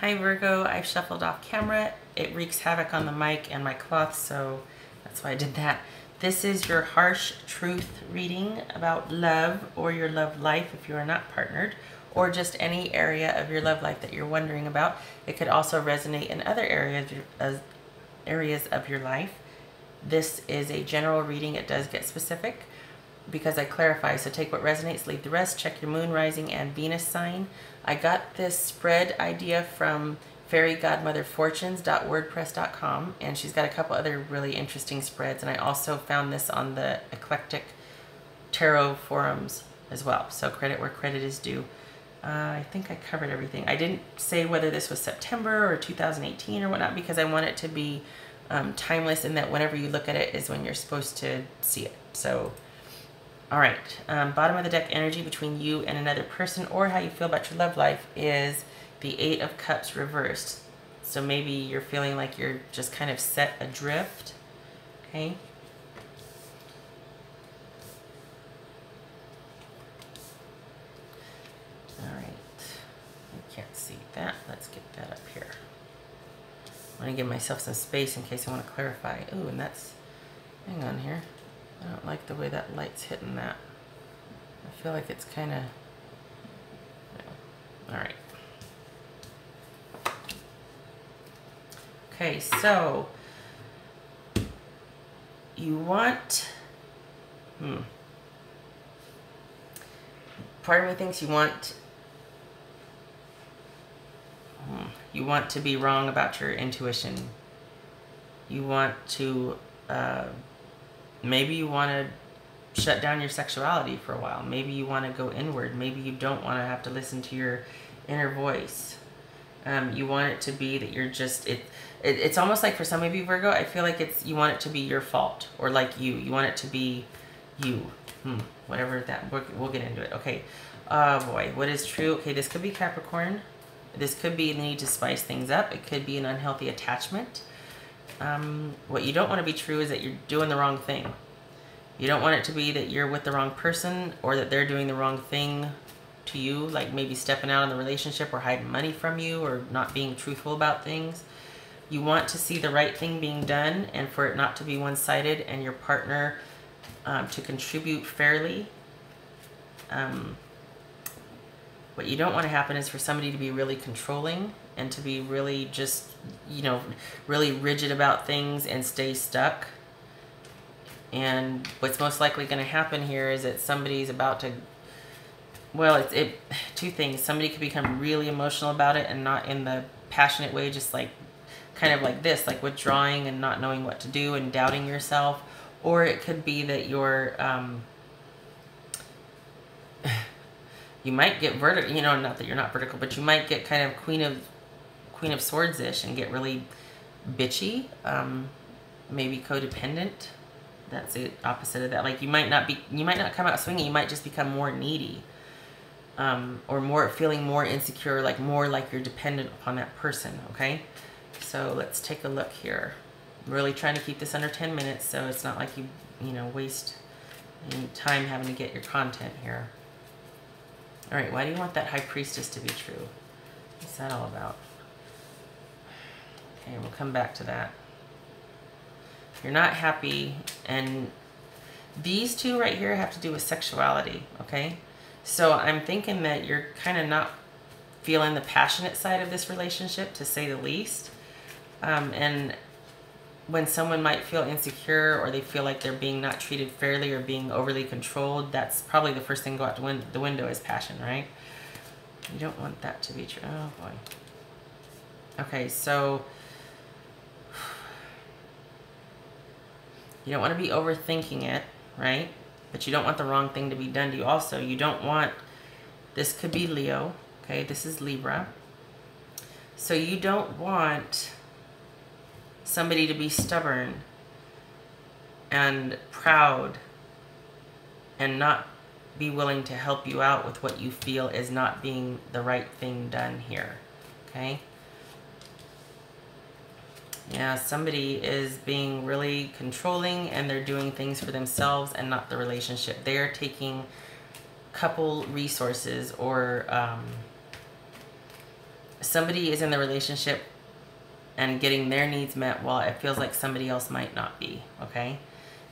Hi Virgo, I've shuffled off camera. It wreaks havoc on the mic and my cloth, so that's why I did that. This is your harsh truth reading about love or your love life if you are not partnered, or just any area of your love life that you're wondering about. It could also resonate in other areas of your life. This is a general reading. It does get specific because I clarify, so take what resonates, leave the rest. Check your moon, rising, and Venus sign. I got this spread idea from fairygodmotherfortunes.wordpress.com, and she's got a couple other really interesting spreads, and I also found this on the Eclectic Tarot forums as well, so credit where credit is due. I think I covered everything. I didn't say whether this was September or 2018 or whatnot because I want it to be timeless, in that whenever you look at it is when you're supposed to see it. So all right, bottom of the deck energy between you and another person, or how you feel about your love life, is the Eight of Cups reversed. So maybe you're feeling like you're just kind of set adrift, okay? All right, I can't see that. Let's get that up here. I want to give myself some space in case I want to clarify. Ooh, and that's, hang on here. I don't like the way that light's hitting that. I feel like it's kind of, all right. Okay, so you want, part of me thinks you want to be wrong about your intuition. You want to, maybe you want to shut down your sexuality for a while. Maybe you want to go inward. Maybe you don't want to have to listen to your inner voice. You want it to be that you're just, it's almost like for some of you, Virgo, I feel like you want it to be your fault, or like you want it to be you. Whatever that, we'll get into it. Okay. Oh boy, what is true? Okay, this could be Capricorn. This could be the need to spice things up. It could be an unhealthy attachment. What you don't want to be true is that you're doing the wrong thing. You don't want it to be that you're with the wrong person, or that they're doing the wrong thing to you, like maybe stepping out in the relationship or hiding money from you or not being truthful about things. You want to see the right thing being done and for it not to be one-sided, and your partner to contribute fairly. What you don't want to happen is for somebody to be really controlling and to be really just, you know, really rigid about things and stay stuck. And what's most likely going to happen here is that somebody's about to, well, two things. Somebody could become really emotional about it, and not in the passionate way, just like kind of like this, like withdrawing and not knowing what to do and doubting yourself. Or it could be that you're, you might get vertical, you know, not that you're not vertical, but you might get kind of Queen of Swords-ish and get really bitchy, maybe codependent. That's the opposite of that. Like you might not come out swinging. You might just become more needy, or feeling more insecure, like more like you're dependent upon that person. Okay, so let's take a look here. I'm really trying to keep this under 10 minutes, so it's not like you waste any time having to get your content here. All right, why do you want that High Priestess to be true? What's that all about? Okay, we'll come back to that. You're not happy, and these two right here have to do with sexuality, okay? So I'm thinking that you're kind of not feeling the passionate side of this relationship, to say the least. And when someone might feel insecure, or they feel like they're being not treated fairly or being overly controlled, that's probably the first thing to go out the window is passion, right? You don't want that to be true. Oh boy. Okay, so you don't want to be overthinking it, right? But you don't want the wrong thing to be done to you also. You don't want, this could be Leo, okay? This is Libra. So you don't want somebody to be stubborn and proud and not be willing to help you out with what you feel is not being the right thing done here, okay? Yeah, somebody is being really controlling, and they're doing things for themselves and not the relationship. They are taking couple resources, or somebody is in the relationship and getting their needs met while it feels like somebody else might not be, okay?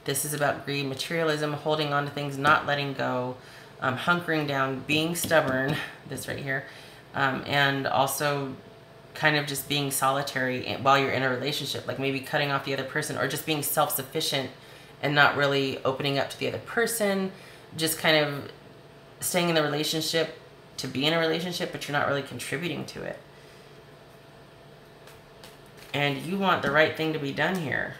This is about greed, materialism, holding on to things, not letting go, hunkering down, being stubborn, this right here, and also kind of just being solitary while you're in a relationship, like maybe cutting off the other person, or just being self-sufficient and not really opening up to the other person, just kind of staying in the relationship to be in a relationship, but you're not really contributing to it. And you want the right thing to be done here.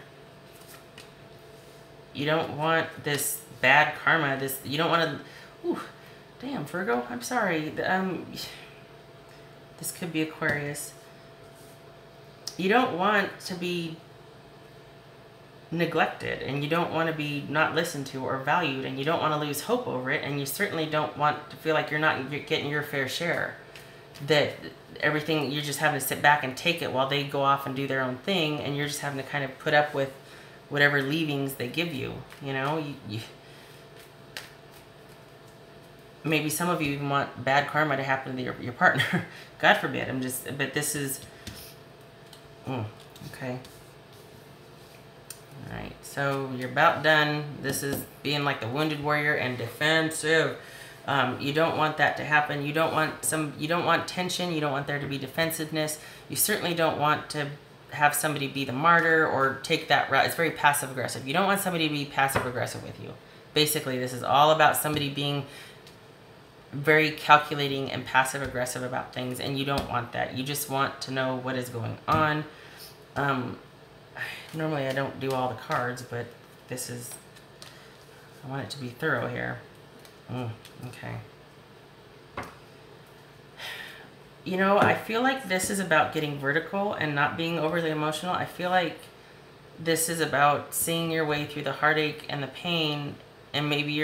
You don't want this bad karma, you don't want to, ooh, damn, Virgo, I'm sorry. This could be Aquarius. You don't want to be neglected, and you don't want to be not listened to or valued, and you don't want to lose hope over it, and you certainly don't want to feel like you're not getting your fair share. That everything, you're just having to sit back and take it while they go off and do their own thing, and you're just having to kind of put up with whatever leavings they give you, you know? Maybe some of you even want bad karma to happen to your partner. God forbid. But this is, okay. All right, so you're about done. This is being like the wounded warrior and defensive. You don't want that to happen. You don't want tension. You don't want there to be defensiveness. You certainly don't want to have somebody be the martyr or take that route. It's very passive aggressive. You don't want somebody to be passive aggressive with you. Basically, this is all about somebody being very calculating and passive aggressive about things, and you don't want that. You just want to know what is going on. Normally I don't do all the cards, but this is, I want it to be thorough here. Okay. You know, I feel like this is about getting vertical and not being overly emotional. I feel like this is about seeing your way through the heartache and the pain, and maybe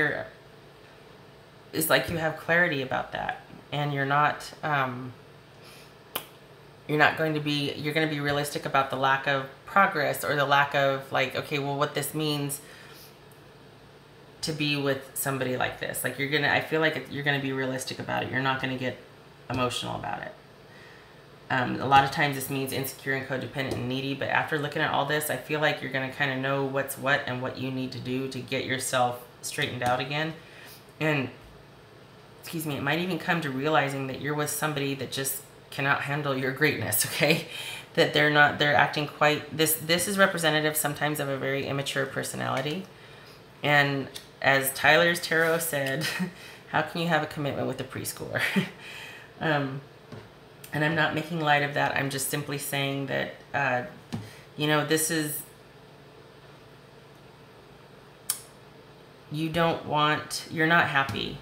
it's like you have clarity about that, and you're going to be realistic about the lack of progress, or the lack of, like, okay, well, what this means to be with somebody like this. Like, I feel like you're gonna be realistic about it. You're not gonna get emotional about it. A lot of times this means insecure and codependent and needy, but after looking at all this, I feel like you're gonna kind of know what's what and what you need to do to get yourself straightened out again. And, excuse me, it might even come to realizing that you're with somebody that just cannot handle your greatness, okay? That they're acting quite, this is representative sometimes of a very immature personality. And as Tyler's Tarot said, how can you have a commitment with a preschooler? And I'm not making light of that. I'm just simply saying that, you know, you're not happy,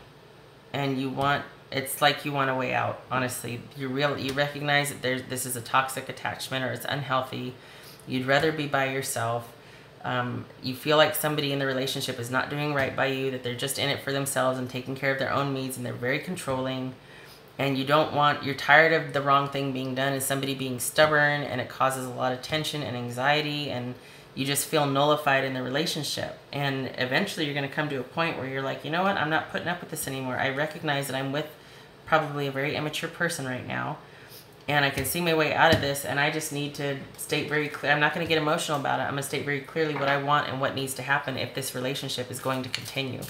and it's like you want a way out, honestly. You recognize that this is a toxic attachment, or it's unhealthy. You'd rather be by yourself. You feel like somebody in the relationship is not doing right by you, that they're just in it for themselves and taking care of their own needs, and they're very controlling. And you're tired of the wrong thing being done, and somebody being stubborn, and it causes a lot of tension and anxiety, and you just feel nullified in the relationship. And eventually you're going to come to a point where you're like, you know what, I'm not putting up with this anymore. I recognize that I'm with probably a very immature person right now, and I can see my way out of this, and I just need to state very clear. I'm not going to get emotional about it. I'm going to state very clearly what I want and what needs to happen if this relationship is going to continue.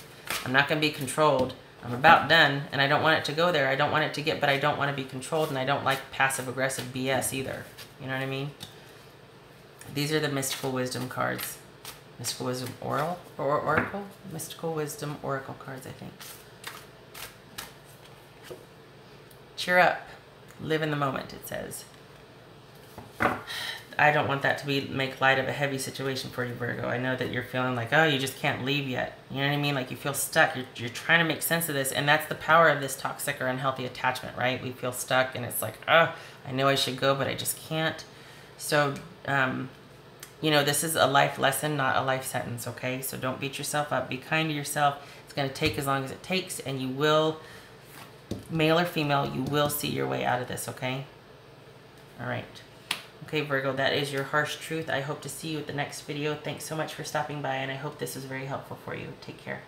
I'm not going to be controlled. I'm about done, and I don't want it to go there. I don't want it to but I don't want to be controlled, and I don't like passive-aggressive BS either. You know what I mean? These are the Mystical Wisdom cards. Mystical Wisdom Oracle? Mystical Wisdom Oracle cards, I think. Cheer up. Live in the moment, it says. I don't want that to make light of a heavy situation for you, Virgo. I know that you're feeling like, oh, you just can't leave yet. You know what I mean? Like, you feel stuck. You're trying to make sense of this, and that's the power of this toxic or unhealthy attachment, right? We feel stuck, and it's like, oh, I know I should go, but I just can't. So, you know, this is a life lesson, not a life sentence, okay? So don't beat yourself up. Be kind to yourself. It's going to take as long as it takes, and you will, male or female, you will see your way out of this, okay? All right. Okay, Virgo, that is your harsh truth. I hope to see you at the next video. Thanks so much for stopping by, and I hope this was very helpful for you. Take care.